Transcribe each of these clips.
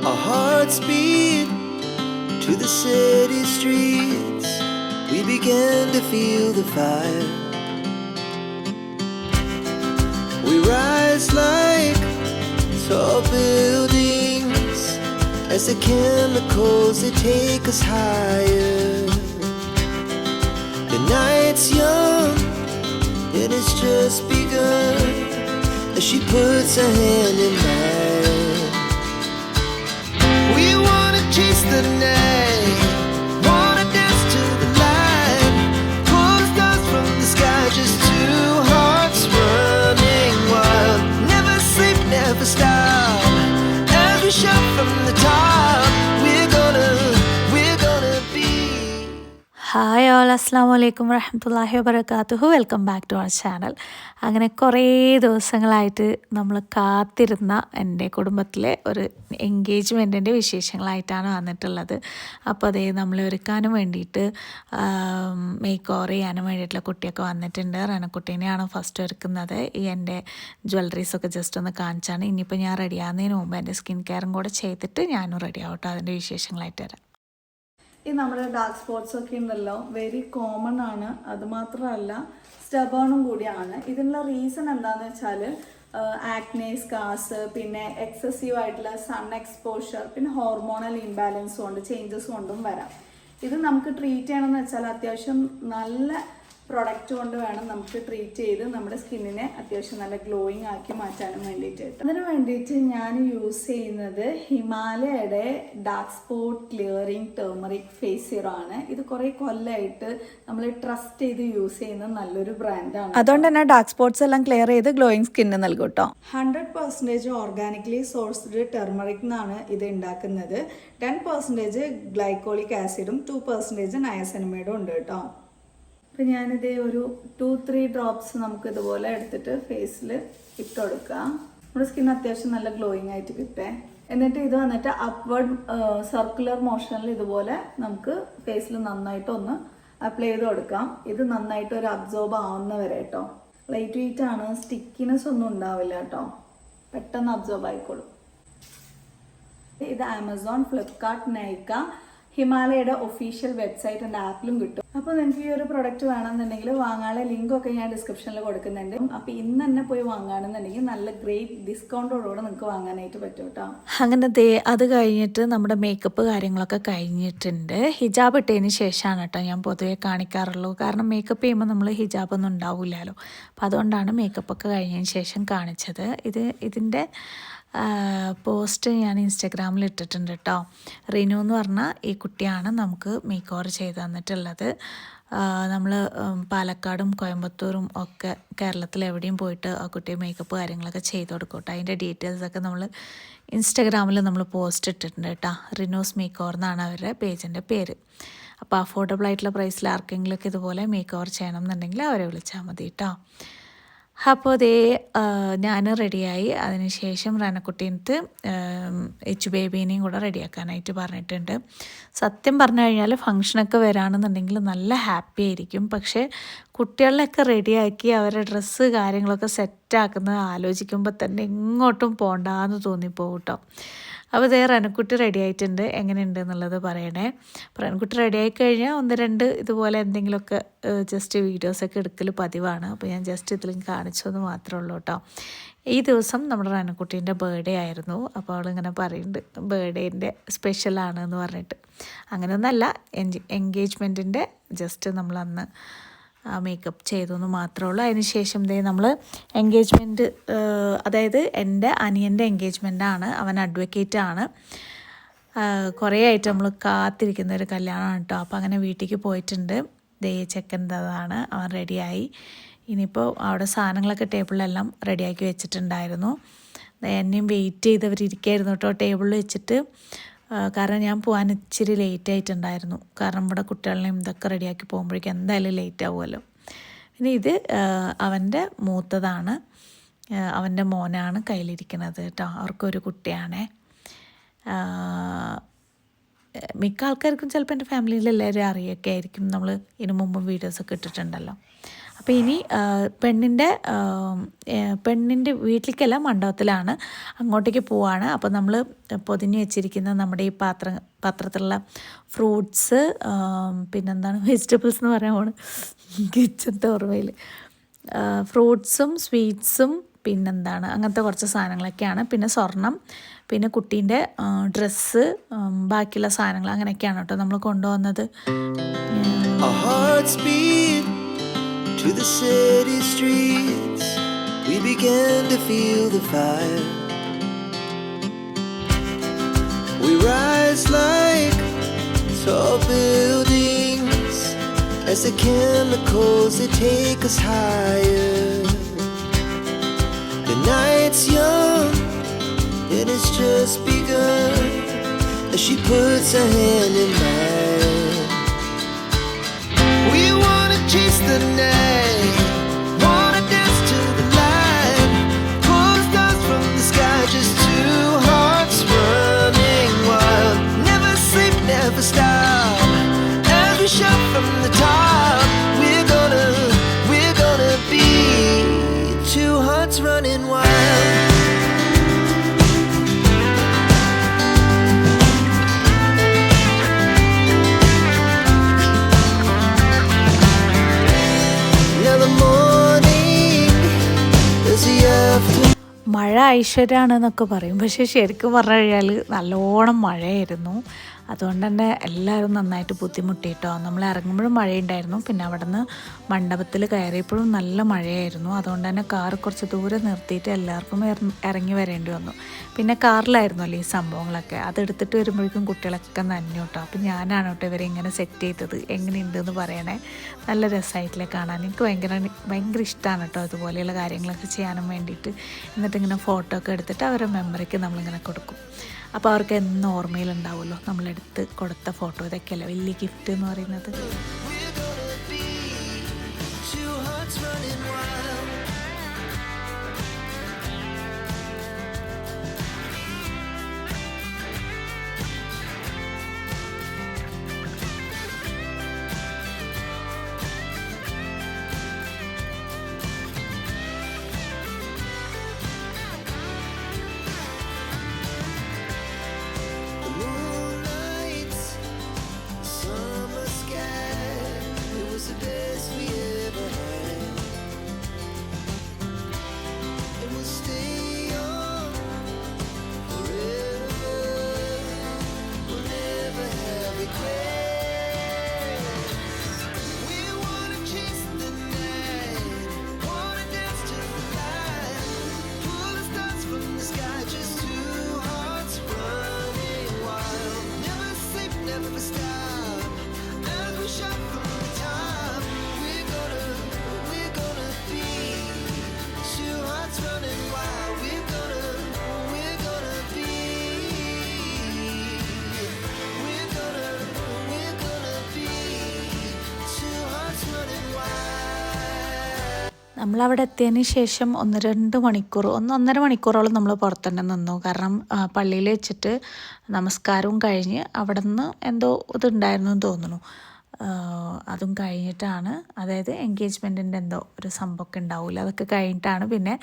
Our hearts beat to the city streets. We began to feel the fire. We rise like tall buildings as the chemicals they take us higher. The night's young and it's just begun as she puts her hand in mine. We wanna chase the night, wanna dance to the light, pull the stars from the sky, just two hearts running wild. Never sleep, never stop, as we shout from the top. We're gonna be. Hi all, അസ്സാം വലൈക്കും വറഹ്മത്തുള്ളാഹി വബറകാതുഹു. Welcome back to our channel. അങ്ങനെ കുറേ ദിവസങ്ങളായിട്ട് നമ്മൾ കാത്തിരുന്ന എൻ്റെ കുടുംബത്തിലെ ഒരു എൻഗേജ്മെൻറ്റിൻ്റെ വിശേഷങ്ങളായിട്ടാണ് വന്നിട്ടുള്ളത്. അപ്പോൾ അതേ നമ്മൾ ഒരുക്കാനും വേണ്ടിയിട്ട് മേക്ക് ഓവർ ചെയ്യാനും വേണ്ടിയിട്ടുള്ള കുട്ടിയൊക്കെ വന്നിട്ടുണ്ട്. റനക്കുട്ടീനെയാണ് ഫസ്റ്റ് ഒരുക്കുന്നത്. ഈ എൻ്റെ ജ്വല്ലറീസൊക്കെ ജസ്റ്റ് ഒന്ന് കാണിച്ചാണ്. ഇനിയിപ്പോൾ ഞാൻ റെഡിയാകുന്നതിന് മുമ്പ് എൻ്റെ സ്കിൻ കെയറും കൂടെ ചെയ്തിട്ട് ഞാനും റെഡി ആവട്ടോ. അതിൻ്റെ വിശേഷങ്ങളായിട്ട് വരാം. ഈ നമ്മുടെ ഡാർക്ക് സ്പോട്ട്സ് ഒക്കെ ഉണ്ടല്ലോ, വെരി കോമൺ ആണ്. അതുമാത്രമല്ല സ്റ്റബേണും കൂടിയാണ്. ഇതിനുള്ള റീസൺ എന്താണെന്ന് വെച്ചാൽ ആക്നെ, സ്കാർസ്, പിന്നെ എക്സസീവ് ആയിട്ടുള്ള സൺ എക്സ്പോഷർ, പിന്നെ ഹോർമോണൽ ഇംബാലൻസ് കൊണ്ട് ചേഞ്ചസ് കൊണ്ടും വരാം. ഇത് നമുക്ക് ട്രീറ്റ് ചെയ്യണമെന്ന് വെച്ചാൽ അത്യാവശ്യം നല്ല പ്രൊഡക്റ്റ് കൊണ്ട് വേണം നമുക്ക് ട്രീറ്റ് ചെയ്ത് നമ്മുടെ സ്കിന്നിനെ അത്യാവശ്യം നല്ല ഗ്ലോയിങ് ആക്കി മാറ്റാനും വേണ്ടിയിട്ട്. അതിന് വേണ്ടിയിട്ട് ഞാൻ യൂസ് ചെയ്യുന്നത് ഹിമാലയയുടെ dark spot clearing turmeric face serum ആണ്. ഇത് കുറേ കൊല്ലമായിട്ട് നമ്മൾ ട്രസ്റ്റ് ചെയ്ത് യൂസ് ചെയ്യുന്ന നല്ലൊരു ബ്രാൻഡാണ്. അതുകൊണ്ട് തന്നെ ഡാർക്ക് സ്പോട്ട്സ് എല്ലാം ക്ലിയർ ചെയ്ത് ഗ്ലോയിങ് സ്കിന്ന് നൽകും കേട്ടോ. 100% ഓർഗാനിക്കലി സോഴ്സ്ഡ് ടർമറിക് എന്നാണ് ഇത് ഉണ്ടാക്കുന്നത്. 10% ഗ്ലൈക്കോളിക് ആസിഡും 2% നയസിനമൈഡും ഉണ്ട് കേട്ടോ. അപ്പം ഞാനിതേ ഒരു 2-3 ഡ്രോപ്സ് നമുക്ക് ഇതുപോലെ എടുത്തിട്ട് ഫേസിൽ ഇട്ട് കൊടുക്കാം. നമ്മുടെ സ്കിൻ അത്യാവശ്യം നല്ല ഗ്ലോയിങ് ആയിട്ട് കിട്ടേ. എന്നിട്ട് ഇത് വന്നിട്ട് അപ്വേർഡ് സർക്കുലർ മോഷനിൽ ഇതുപോലെ നമുക്ക് ഫേസിൽ നന്നായിട്ട് ഒന്ന് അപ്ലൈ ചെയ്ത് കൊടുക്കാം. ഇത് നന്നായിട്ട് ഒരു അബ്സോർബ് ആവുന്ന വരെ കേട്ടോ. ലൈറ്റ് വെയിറ്റ് ആണ്, സ്റ്റിക്കിനെസ് ഒന്നും ഉണ്ടാവില്ല കേട്ടോ, പെട്ടെന്ന് അബ്സോർബ് ആയിക്കോളും. ഇത് ആമസോൺ, ഫ്ലിപ്കാർട്ട്, നൈക്ക, ഹിമാലയയുടെ ഒഫീഷ്യൽ വെബ്സൈറ്റ് ആൻഡ് ആപ്പിലും കിട്ടും. അപ്പോൾ നിങ്ങൾക്ക് ഈ ഒരു പ്രൊഡക്റ്റ് വേണമെന്നുണ്ടെങ്കിൽ വാങ്ങാനുള്ള ലിങ്കൊക്കെ ഞാൻ ഡിസ്ക്രിപ്ഷനിൽ കൊടുക്കുന്നുണ്ട്. അപ്പോൾ ഇന്ന് തന്നെ പോയി വാങ്ങുകയാണെന്നുണ്ടെങ്കിൽ നല്ല ഗ്രേറ്റ് ഡിസ്കൗണ്ടോടുകൂടെ നിങ്ങൾക്ക് വാങ്ങാനായിട്ട് പറ്റും കേട്ടോ. അങ്ങനെ അത് കഴിഞ്ഞിട്ട് നമ്മുടെ മേക്കപ്പ് കാര്യങ്ങളൊക്കെ കഴിഞ്ഞിട്ടുണ്ട്. ഹിജാബ് ഇട്ടതിന് ശേഷമാണ് കേട്ടോ ഞാൻ പൊതുവെ കാണിക്കാറുള്ളൂ. കാരണം മേക്കപ്പ് ചെയ്യുമ്പോൾ നമ്മൾ ഹിജാബൊന്നും ഉണ്ടാവില്ലല്ലോ. അപ്പോൾ അതുകൊണ്ടാണ് മേക്കപ്പൊക്കെ കഴിഞ്ഞതിന് ശേഷം കാണിച്ചത്. ഇതിൻ്റെ പോസ്റ്റ് ഞാൻ ഇൻസ്റ്റാഗ്രാമിൽ ഇട്ടിട്ടുണ്ട് കേട്ടോ. റിനു എന്ന് പറഞ്ഞ ഈ കുട്ടിയാണ് നമുക്ക് മേക്ക് ഓവർ ചെയ്ത് തന്നിട്ടുള്ളത്. നമ്മൾ പാലക്കാടും കോയമ്പത്തൂരും ഒക്കെ കേരളത്തിൽ എവിടെയും പോയിട്ട് ആ കുട്ടി മേക്കപ്പ് കാര്യങ്ങളൊക്കെ ചെയ്ത് കൊടുക്കും കേട്ടോ. അതിൻ്റെ ഡീറ്റെയിൽസൊക്കെ നമ്മൾ ഇൻസ്റ്റാഗ്രാമിൽ നമ്മൾ പോസ്റ്റ് ഇട്ടിട്ടുണ്ട് കേട്ടോ. റിനൂസ് മേക്ക് ഓവർ എന്നാണ് അവരുടെ പേജിൻ്റെ പേര്. അപ്പോൾ അഫോർഡബിൾ ആയിട്ടുള്ള പ്രൈസിൽ ആർക്കെങ്കിലുമൊക്കെ ഇതുപോലെ മേക്ക് ഓവർ ചെയ്യണം എന്നുണ്ടെങ്കിൽ അവരെ വിളിച്ചാൽ മതി കേട്ടോ. അപ്പോൾ ഞാൻ റെഡിയായി. അതിനുശേഷം റനക്കുട്ടീനത്ത് എച്ച് ബേബീനെയും കൂടെ റെഡിയാക്കാനായിട്ട് പറഞ്ഞിട്ടുണ്ട്. സത്യം പറഞ്ഞു കഴിഞ്ഞാൽ ഫങ്ഷനൊക്കെ വരാണെന്നുണ്ടെങ്കിൽ നല്ല ഹാപ്പി ആയിരിക്കും. പക്ഷേ കുട്ടികളിലൊക്കെ റെഡിയാക്കി അവരുടെ ഡ്രസ്സ് കാര്യങ്ങളൊക്കെ സെറ്റാക്കുന്നത് ആലോചിക്കുമ്പോൾ തന്നെ എങ്ങോട്ടും പോകണ്ടെന്ന് തോന്നിപ്പോകും കേട്ടോ. അപ്പോൾ റനക്കുട്ടി റെഡി ആയിട്ടുണ്ട്. എങ്ങനെയുണ്ട് എന്നുള്ളത് പറയണേ. റനക്കുട്ടി റെഡി ആയി കഴിഞ്ഞാൽ 1-2 ഇതുപോലെ എന്തെങ്കിലുമൊക്കെ ജസ്റ്റ് വീഡിയോസൊക്കെ എടുക്കൽ പതിവാണ്. അപ്പോൾ ഞാൻ ജസ്റ്റ് ഇതിലും കാണിച്ചതെന്ന് മാത്രമേ ഉള്ളൂ കേട്ടോ. ഈ ദിവസം നമ്മുടെ റനക്കുട്ടീൻ്റെ ബർത്ത്ഡേ ആയിരുന്നു. അപ്പോൾ അവളിങ്ങനെ പറയുന്നുണ്ട് ബർത്ത്ഡേൻ്റെ സ്പെഷ്യലാണ് എന്ന് പറഞ്ഞിട്ട്. അങ്ങനെയൊന്നല്ല, എൻഗേജ്മെൻറ്റിൻ്റെ ജസ്റ്റ് നമ്മളന്ന് മേക്കപ്പ് ചെയ്തു എന്ന് മാത്രമേ ഉള്ളൂ. അതിന് ശേഷം നമ്മൾ എൻഗേജ്മെൻറ്റ്, അതായത് എൻ്റെ അനിയൻ്റെ എൻഗേജ്മെൻറ്റാണ്. അവൻ അഡ്വക്കേറ്റാണ്. കുറേ ആയിട്ട് നമ്മൾ കാത്തിരിക്കുന്ന ഒരു കല്യാണമാണ് കേട്ടോ. അപ്പോൾ അങ്ങനെ വീട്ടിലേക്ക് പോയിട്ടുണ്ട്. ചെക്കൻ്റെതാണ്, അവൻ റെഡിയായി. ഇനിയിപ്പോൾ അവിടെ സാധനങ്ങളൊക്കെ ടേബിളിലെല്ലാം റെഡിയാക്കി വെച്ചിട്ടുണ്ടായിരുന്നു. എന്നെയും വെയിറ്റ് ചെയ്തവരിയ്ക്കായിരുന്നു കേട്ടോ ടേബിളിൽ വെച്ചിട്ട്. കാരണം ഞാൻ പോകാൻ ഇച്ചിരി ലേറ്റ് ആയിട്ടുണ്ടായിരുന്നു. കാരണം ഇവിടെ കുട്ടികളെയും ഇതൊക്കെ റെഡിയാക്കി പോകുമ്പോഴേക്കും എന്തായാലും ലേറ്റ് ആവുമല്ലോ. പിന്നെ ഇത് അവൻ്റെ മൂത്തതാണ്, അവൻ്റെ മോനാണ് കയ്യിലിരിക്കുന്നത് കേട്ടോ. അവർക്കൊരു കുട്ടിയാണേ. മിക്ക ആൾക്കാർക്കും ചിലപ്പോൾ എൻ്റെ ഫാമിലിയിൽ എല്ലാവരും അറിയൊക്കെ ആയിരിക്കും. നമ്മൾ ഇതിനു മുമ്പും വീഡിയോസൊക്കെ ഇട്ടിട്ടുണ്ടല്ലോ. അപ്പോൾ ഇനി പെണ്ണിൻ്റെ വീട്ടിലേക്കല്ല മണ്ഡപത്തിലാണ്, അങ്ങോട്ടേക്ക് പോവാണ്. അപ്പോൾ നമ്മൾ പൊതിഞ്ഞ് വെച്ചിരിക്കുന്ന നമ്മുടെ ഈ പാത്രത്തിലുള്ള ഫ്രൂട്ട്സ്, പിന്നെന്താണ് വെജിറ്റബിൾസ് എന്ന് പറയാൻ കിച്ചത്തെ ഓർമ്മയിൽ, ഫ്രൂട്ട്സും സ്വീറ്റ്സും പിന്നെന്താണ് അങ്ങനത്തെ കുറച്ച് സാധനങ്ങളൊക്കെയാണ്. പിന്നെ സ്വർണം, പിന്നെ കുട്ടീൻ്റെ ഡ്രസ്സ്, ബാക്കിയുള്ള സാധനങ്ങൾ അങ്ങനെയൊക്കെയാണ് കേട്ടോ നമ്മൾ കൊണ്ടുവന്നത്. Our hearts beat to the city streets. We began to feel the fire. We rise like tall buildings as the chemicals they take us higher. The night's young and it's just begun as she puts her hand in mine. We wanna chase the night, wanna dance to the light, pull the stars from the sky, just two hearts running wild. Never sleep, never stop, as we shout from the top. We're gonna be two hearts running wild. മഴ ഐശ്വര്യമാണെന്നൊക്കെ പറയും, പക്ഷേ ശരിക്കും പറഞ്ഞു കഴിഞ്ഞാൽ നല്ലോണം മഴയായിരുന്നു. അതുകൊണ്ട് തന്നെ എല്ലാവരും നന്നായിട്ട് ബുദ്ധിമുട്ടിയിട്ടോ. നമ്മൾ ഇറങ്ങുമ്പോഴും മഴയുണ്ടായിരുന്നു, പിന്നെ അവിടെ നിന്ന് മണ്ഡപത്തിൽ കയറിയപ്പോഴും നല്ല മഴയായിരുന്നു. അതുകൊണ്ട് തന്നെ കാർ കുറച്ച് ദൂരെ നിർത്തിയിട്ട് എല്ലാവർക്കും ഇറങ്ങി വരേണ്ടി വന്നു. പിന്നെ കാറിലായിരുന്നല്ലോ ഈ സംഭവങ്ങളൊക്കെ, അതെടുത്തിട്ട് വരുമ്പോഴേക്കും കുട്ടികളൊക്കെ നനഞ്ഞു കേട്ടോ. അപ്പം ഞാനാണ് കേട്ടോ ഇവരെ ഇങ്ങനെ സെറ്റ് ചെയ്തത്. എങ്ങനെയുണ്ടെന്ന് പറയണേ, നല്ല രസമായിട്ടില്ലേ കാണാൻ. എനിക്ക് ഭയങ്കര ഇഷ്ടമാണ് കേട്ടോ അതുപോലെയുള്ള കാര്യങ്ങളൊക്കെ ചെയ്യാനും വേണ്ടിയിട്ട്. എന്നിട്ടിങ്ങനെ ഫോട്ടോ ഒക്കെ എടുത്തിട്ട് അവരുടെ മെമ്മറിക്ക് നമ്മളിങ്ങനെ കൊടുക്കും. അപ്പോൾ അവർക്ക് എന്നും ഓർമ്മയിലുണ്ടാവുമല്ലോ നമ്മളെടുത്ത് കൊടുത്ത ഫോട്ടോ. ഇതൊക്കെയല്ലേ വലിയ ഗിഫ്റ്റ് എന്ന് പറയുന്നത്. നമ്മളവിടെ എത്തിയതിന് ശേഷം 1-2 മണിക്കൂറോളം നമ്മൾ പുറത്തുതന്നെ നിന്നു. കാരണം പള്ളിയിൽ വെച്ചിട്ട് നമസ്കാരവും കഴിഞ്ഞ് അവിടെ നിന്ന് എന്തോ ഇതുണ്ടായിരുന്നു എന്ന് തോന്നുന്നു. അതും കഴിഞ്ഞിട്ടാണ്, അതായത് എൻഗേജ്മെൻറ്റിൻ്റെ എന്തോ ഒരു സംഭവമൊക്കെ ഉണ്ടാവില്ല, അതൊക്കെ കഴിഞ്ഞിട്ടാണ് പിന്നെ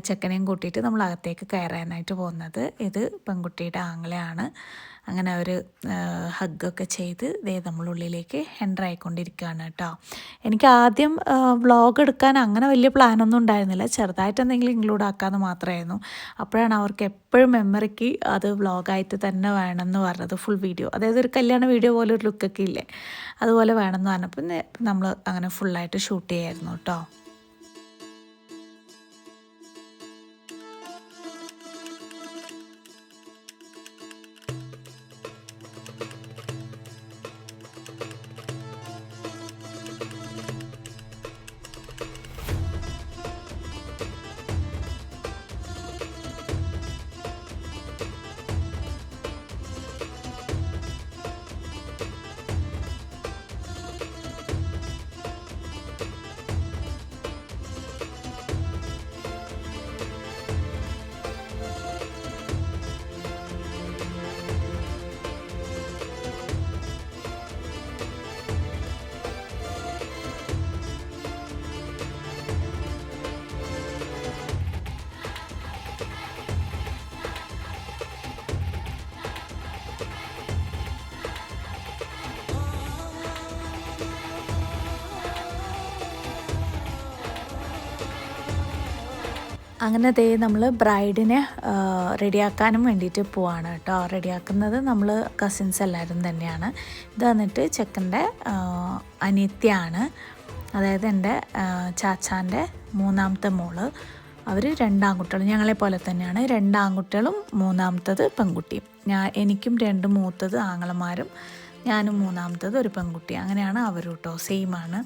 ചെക്കനെയും കൂട്ടിയിട്ട് നമ്മൾ അകത്തേക്ക് കയറാനായിട്ട് പോകുന്നത്. ഇത് പെൺകുട്ടിയുടെ ആങ്ങളെയാണ്. അങ്ങനെ അവർ ഹഗ്ഗൊക്കെ ചെയ്ത് നമ്മളുള്ളിലേക്ക് എൻ്റർ ആയിക്കൊണ്ടിരിക്കുകയാണ് കേട്ടോ. എനിക്ക് ആദ്യം വ്ളോഗ് എടുക്കാൻ അങ്ങനെ വലിയ പ്ലാനൊന്നും ഉണ്ടായിരുന്നില്ല, ചെറുതായിട്ട് എന്തെങ്കിലും ഇൻക്ലൂഡ് ആക്കാമെന്ന് മാത്രമായിരുന്നു. അപ്പോഴാണ് അവർക്ക് എപ്പോഴും മെമ്മറിക്ക് അത് വ്ളോഗായിട്ട് തന്നെ വേണമെന്ന് പറഞ്ഞത്, ഫുൾ വീഡിയോ, അതായത് ഒരു കല്യാണ വീഡിയോ പോലെ ഒരു ലുക്കൊക്കെ ഇല്ലേ, അതുപോലെ വേണമെന്ന് പറഞ്ഞപ്പോൾ നമ്മൾ അങ്ങനെ ഫുള്ളായിട്ട് ഷൂട്ട് ചെയ്യായിരുന്നു കേട്ടോ. അങ്ങനെ ദേ നമ്മൾ ബ്രൈഡിനെ റെഡിയാക്കാനും വേണ്ടിയിട്ട് പോവാണ് കേട്ടോ. റെഡിയാക്കുന്നത് നമ്മൾ കസിൻസ് എല്ലാവരും തന്നെയാണ്. ഇത് വന്നിട്ട് ചെക്കൻ്റെ അനിയത്തിയാണ്, അതായത് എൻ്റെ ചാച്ചാൻ്റെ മൂന്നാമത്തെ മോള്. അവർ 2 ആൺകുട്ടികൾ, ഞങ്ങളെ പോലെ തന്നെയാണ്. 2 ആൺകുട്ടികളും മൂന്നാമത്തത് പെൺകുട്ടിയും. എനിക്കും 2 മൂത്തത് ആങ്ങളമാരും ഞാനും മൂന്നാമത്തത് ഒരു പെൺകുട്ടി. അങ്ങനെയാണ് അവർ കേട്ടോ, സെയിമാണ്.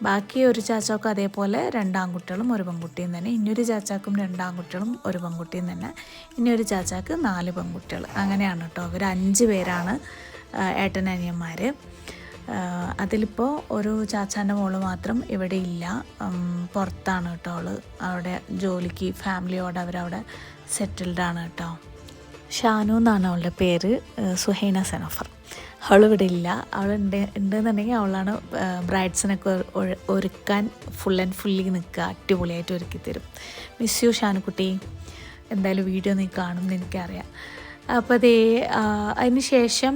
ബാക്കി ഒരു ചാച്ചാക്കും അതേപോലെ 2 ആൺകുട്ടികളും ഒരു പെൺകുട്ടിയും തന്നെ. ഇനിയൊരു ചാച്ചാക്കും 2 ആൺകുട്ടികളും ഒരു പെൺകുട്ടിയും തന്നെ. ഇനിയൊരു ചാച്ചാക്ക് 4 പെൺകുട്ടികൾ. അങ്ങനെയാണ് കേട്ടോ. അവർ 5 പേരാണ് ഏട്ടനനിയന്മാർ. അതിലിപ്പോൾ ഒരു ചാച്ചാൻ്റെ മോള് മാത്രം ഇവിടെ ഇല്ല, പുറത്താണ് കേട്ടോ. അവിടെ ജോലിക്ക് ഫാമിലിയോടെ അവരവിടെ സെറ്റിൽഡാണ് കേട്ടോ. ഷാനു എന്നാണ് അവളുടെ പേര്, സുഹൈന സനഫർ. അവളിവിടെ ഇല്ല. ഉണ്ടെന്നുണ്ടെങ്കിൽ അവളാണ് ബ്രൈഡ്സിനൊക്കെ ഒരുക്കാൻ ഫുൾ ആൻഡ് ഫുള്ളി നിൽക്കുക, അടിപൊളിയായിട്ട് ഒരുക്കി തരും. മിസ് യു ഷാനുക്കുട്ടി. എന്തായാലും വീഡിയോ നീ കാണുമെന്ന് എനിക്കറിയാം. അപ്പോൾ അതിന് ശേഷം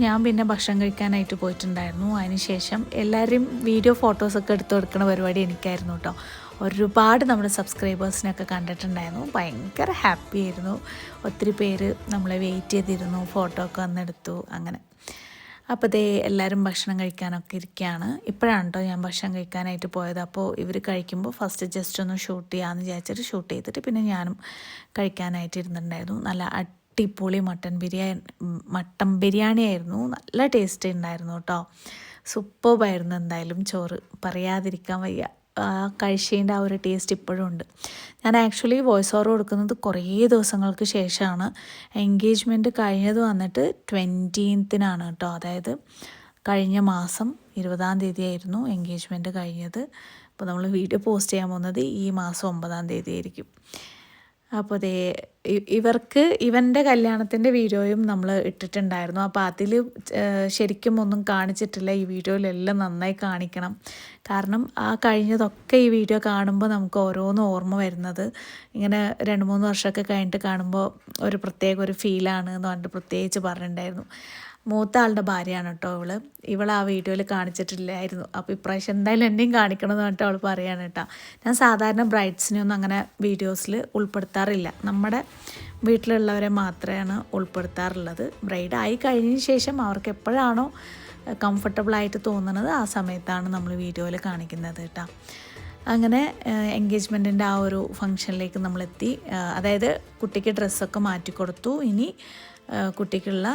ഞാൻ പിന്നെ ഭക്ഷണം കഴിക്കാനായിട്ട് പോയിട്ടുണ്ടായിരുന്നു. അതിന് ശേഷം എല്ലാവരും വീഡിയോ ഫോട്ടോസൊക്കെ എടുത്ത് കൊടുക്കുന്ന പരിപാടി എനിക്കായിരുന്നു കേട്ടോ. ഒരുപാട് നമ്മുടെ സബ്സ്ക്രൈബേഴ്സിനൊക്കെ കണ്ടിട്ടുണ്ടായിരുന്നു. ഭയങ്കര ഹാപ്പി ആയിരുന്നു. ഒത്തിരി പേര് നമ്മളെ വെയിറ്റ് ചെയ്തിരുന്നു, ഫോട്ടോ ഒക്കെ വന്നെടുത്തു. അങ്ങനെ അപ്പോൾ എല്ലാവരും ഭക്ഷണം കഴിക്കാനൊക്കെ ഇരിക്കുകയാണ്. ഇപ്പോഴാണ് കേട്ടോ ഞാൻ ഭക്ഷണം കഴിക്കാനായിട്ട് പോയത്. അപ്പോൾ ഇവർ കഴിക്കുമ്പോൾ ഫസ്റ്റ് ജസ്റ്റ് ഒന്ന് ഷൂട്ട് ചെയ്യാമെന്ന് വിചാരിച്ചിട്ട് ഷൂട്ട് ചെയ്തിട്ട് പിന്നെ ഞാനും കഴിക്കാനായിട്ട് ഇരുന്നിട്ടുണ്ടായിരുന്നു. നല്ല അടിപൊളി മട്ടൻ ബിരിയാണി ആയിരുന്നു. നല്ല ടേസ്റ്റ് ഉണ്ടായിരുന്നു കേട്ടോ. സൂപ്പർബായിരുന്നു. എന്തായാലും ചോറ് പറയാതിരിക്കാൻ വയ്യ. കഴിച്ചതിൻ്റെ ആ ഒരു ടേസ്റ്റ് ഇപ്പോഴും ഉണ്ട്. ഞാൻ ആക്ച്വലി വോയിസ് ഓവർ കൊടുക്കുന്നത് കുറേ ദിവസങ്ങൾക്ക് ശേഷമാണ്. എൻഗേജ്മെൻറ്റ് കഴിഞ്ഞത് വന്നിട്ട് 20th കേട്ടോ. അതായത് കഴിഞ്ഞ മാസം 20ാം തീയതിയായിരുന്നു എൻഗേജ്മെൻറ്റ് കഴിഞ്ഞത്. അപ്പോൾ നമ്മൾ വീഡിയോ പോസ്റ്റ് ചെയ്യാൻ പോകുന്നത് ഈ മാസം 9ാം തീയതി ആയിരിക്കും. അപ്പോൾ ഇവൻ്റെ കല്യാണത്തിൻ്റെ വീഡിയോയും നമ്മൾ ഇട്ടിട്ടുണ്ടായിരുന്നു. അപ്പോൾ അതിൽ ശരിക്കും ഒന്നും കാണിച്ചിട്ടില്ല. ഈ വീഡിയോയിലെല്ലാം നന്നായി കാണിക്കണം. കാരണം ആ കഴിഞ്ഞതൊക്കെ ഈ വീഡിയോ കാണുമ്പോൾ നമുക്ക് ഓരോന്ന് ഓർമ്മ വരുന്നത്. ഇങ്ങനെ 2-3 വർഷമൊക്കെ കഴിഞ്ഞിട്ട് കാണുമ്പോൾ ഒരു പ്രത്യേക ഒരു ഫീലാണ് എന്ന് പറഞ്ഞിട്ട് പ്രത്യേകിച്ച് പറഞ്ഞിട്ടുണ്ടായിരുന്നു. മൂത്ത ആളുടെ ഭാര്യയാണ് കേട്ടോ ഇവൾ ആ വീഡിയോയിൽ കാണിച്ചിട്ടില്ലായിരുന്നു. അപ്പോൾ ഇപ്രാവശ്യം എന്തായാലും എന്നെയും കാണിക്കണമെന്ന് പറഞ്ഞിട്ട് അവൾ പറയാണ് കേട്ടോ. ഞാൻ സാധാരണ ബ്രൈഡ്സിനെ ഒന്നും അങ്ങനെ വീഡിയോസിൽ ഉൾപ്പെടുത്താറില്ല. നമ്മുടെ വീട്ടിലുള്ളവരെ മാത്രമാണ് ഉൾപ്പെടുത്താറുള്ളത്. ബ്രൈഡ് ആയി കഴിഞ്ഞതിന് ശേഷം അവർക്ക് എപ്പോഴാണോ കംഫർട്ടബിളായിട്ട് തോന്നുന്നത് ആ സമയത്താണ് നമ്മൾ വീഡിയോയിൽ കാണിക്കുന്നത് കേട്ടോ. അങ്ങനെ എൻഗേജ്മെൻറ്റിൻ്റെ ആ ഒരു ഫംഗ്ഷനിലേക്ക് നമ്മളെത്തി. അതായത് കുട്ടിക്ക് ഡ്രസ്സൊക്കെ മാറ്റിക്കൊടുത്തു. ഇനി കുട്ടിക്കുള്ള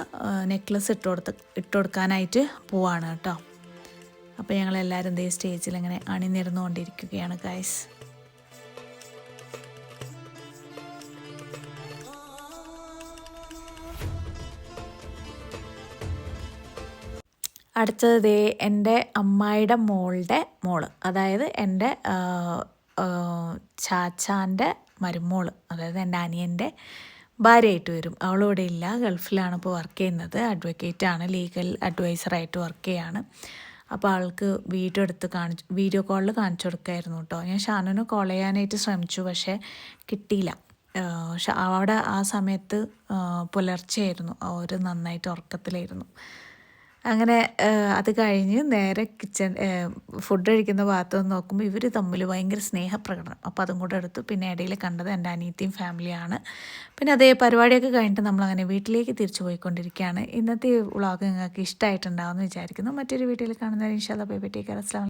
നെക്ലസ് ഇട്ട് കൊടുക്കാനായിട്ട് പോവാണ് കേട്ടോ. അപ്പോൾ ഞങ്ങളെല്ലാവരും സ്റ്റേജിൽ ഇങ്ങനെ അണിനിരന്നുകൊണ്ടിരിക്കുകയാണ് ഗൈസ്. അടുത്തത് എൻ്റെ അമ്മായിയുടെ മോള്, അതായത് എൻ്റെ ചാച്ചാൻ്റെ മരുമോള്, അതായത് എൻ്റെ അനിയൻ്റെ ഭാര്യയായിട്ട് വരും. അവളിവിടെ ഇല്ല, ഗൾഫിലാണ് ഇപ്പോൾ വർക്ക് ചെയ്യുന്നത്. അഡ്വക്കേറ്റാണ്, ലീഗൽ അഡ്വൈസറായിട്ട് വർക്ക് ചെയ്യാണ്. അപ്പോൾ ആൾക്ക് വീഡിയോ കോളിൽ കാണിച്ചു കൊടുക്കായിരുന്നു കേട്ടോ. ഞാൻ ഷാനുവിനെ കോൾ ചെയ്യാനായിട്ട് ശ്രമിച്ചു, പക്ഷേ കിട്ടിയില്ല. അവിടെ ആ സമയത്ത് പുലർച്ചെയായിരുന്നു, അവർ നന്നായിട്ട് ഉറക്കത്തിലായിരുന്നു. അങ്ങനെ അത് കഴിഞ്ഞ് നേരെ ഫുഡ് കഴിക്കുന്ന ഭാഗത്ത് നോക്കുമ്പോൾ ഇവർ തമ്മിൽ ഭയങ്കര സ്നേഹപ്രകടനം. അപ്പോൾ അതും കൂടെ എടുത്തു. പിന്നെ ഇടയിൽ കണ്ടത് എൻ്റെ അനിയത്തിയും ഫാമിലിയാണ്. പിന്നെ അതേ പരിപാടിയൊക്കെ കഴിഞ്ഞിട്ട് നമ്മളങ്ങനെ വീട്ടിലേക്ക് തിരിച്ചു പോയിക്കൊണ്ടിരിക്കുകയാണ്. ഇന്നത്തെ വ്ളോഗ് നിങ്ങൾക്ക് ഇഷ്ടമായിട്ടുണ്ടാവുമെന്ന് വിചാരിക്കുന്നു. മറ്റൊരു വീഡിയോയിൽ കാണുന്നവരെ ഇൻഷാ അല്ലാഹ് ബൈ ബൈ, ടേക്ക് കെയർ, അസ്സലാമു അലൈക്കും.